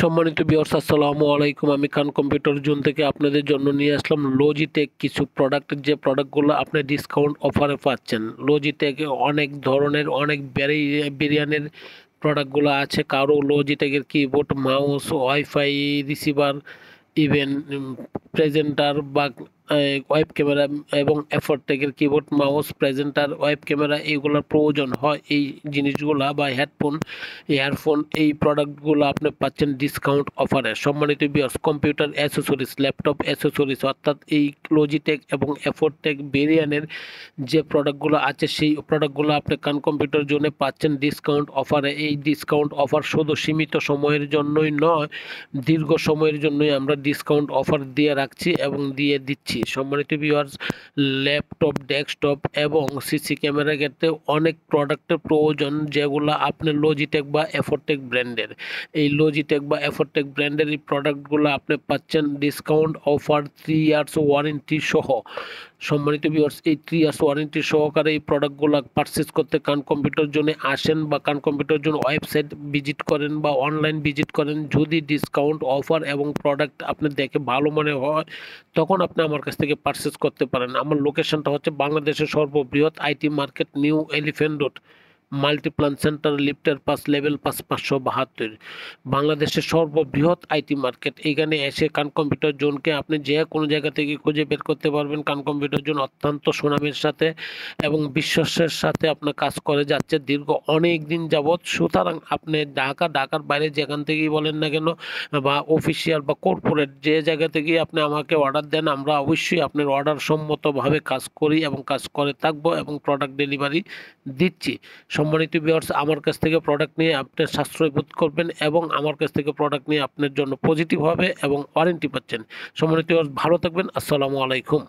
সম্মানিত ভিউয়ার্স, আসসালামু আলাইকুম। আমি খান কম্পিউটার জোন থেকে আপনাদের জন্য নিয়ে আসলাম লজিটেক কিছু প্রোডাক্ট, যে প্রোডাক্টগুলো আপনি ডিসকাউন্ট অফারে পাচ্ছেন। লজিটেকে অনেক ধরনের অনেক ব্র্যান্ডের প্রোডাক্টগুলো আছে। কারো লজিটেকের keyboard, mouse, wifi, receiver, even presenter বা ওয়েব ক্যামেরা এবং এফোরটেকের keyboard, mouse, presenter, web camera এগুলোর প্রয়োজন হয়। এই জিনিসগুলা বা হেডফোন, ইয়ারফোন, এই প্রোডাক্টগুলো আপনি পাচ্ছেন ডিসকাউন্ট অফারে। সম্মানিত viewers, computer accessories, laptop accessories অর্থাৎ এই লজিটেক এবং এফোরটেক ভেরিয়ানের যে প্রোডাক্টগুলো আছে সেই প্রোডাক্টগুলো আপনি খান কম্পিউটার জোনে পাচ্ছেন ডিসকাউন্ট অফারে। এই ডিসকাউন্ট অফার শুধু সীমিত সময়ের জন্যই নয়, দীর্ঘ সময়ের জন্যই আমরা ডিসকাউন্ট অফার দিয়ে রাখছি এবং দিয়ে দিচ্ছি। সম্মানিত ভিউয়ার্স, ল্যাপটপ, ডেস্কটপ এবং সিসি ক্যামেরা ক্ষেত্রে অনেক প্রোডাক্টের প্রয়োজন, যেগুলো আপনি লজিটেক বা এফোরটেক ব্র্যান্ডের। এই লজিটেক বা এফোরটেক ব্র্যান্ডের এই প্রোডাক্টগুলো আপনি পাচ্ছেন ডিসকাউন্ট অফার 3 ইয়ার্স ওয়ারেন্টি সহ। সম্মানিত ভিউয়ার্স, এই 3 ইয়ার্স ওয়ারেন্টি সহকারে এই প্রোডাক্টগুলো পারচেস করতে খান কম্পিউটার জোনে আসেন বা খান কম্পিউটার জোন ওয়েবসাইট ভিজিট করেন বা অনলাইন ভিজিট করেন। যদি ডিসকাউন্ট অফার এবং প্রোডাক্ট আপনি দেখে ভালো মনে হয়, তখন আপনি আমার কাছ থেকে পারচেস করতে পারেন। আমার লোকেশনটা হচ্ছে বাংলাদেশের সর্ববৃহৎ IT market, new elephant road, Multiplan centre, লিফটের পাস, লেভেল পাস, 572। বাংলাদেশের সর্ববৃহৎ আইটি মার্কেট। এখানে এসে খান কম্পিউটার জোনকে আপনি যে কোনো জায়গা থেকে খুঁজে বের করতে পারবেন। খান কম্পিউটার জোন অত্যন্ত সুনামের সাথে এবং বিশ্বাসের সাথে আপনার কাজ করে যাচ্ছে দীর্ঘ অনেক দিন যাবৎ। সুতরাং আপনি ঢাকার বাইরে যেখান থেকেই বলেন না কেন, বা অফিসিয়াল বা কর্পোরেট যে জায়গা থেকেই আপনি আমাকে অর্ডার দেন, আমরা অবশ্যই আপনার অর্ডার সম্মতভাবে কাজ করি এবং কাজ করে থাকবো এবং প্রোডাক্ট ডেলিভারি দিচ্ছি। সম্মানিত ভিউয়ার্স, আমার কাছ থেকে প্রোডাক্ট নিয়ে আপনি সাশ্রয় বোধ করবেন এবং আমার কাছ থেকে প্রোডাক্ট নিয়ে আপনার জন্য পজিটিভ হবে এবং ওয়ারেন্টি পাচ্ছেন। সম্মানিত ভিউয়ার্স, ভালো থাকবেন। আসসালামু আলাইকুম।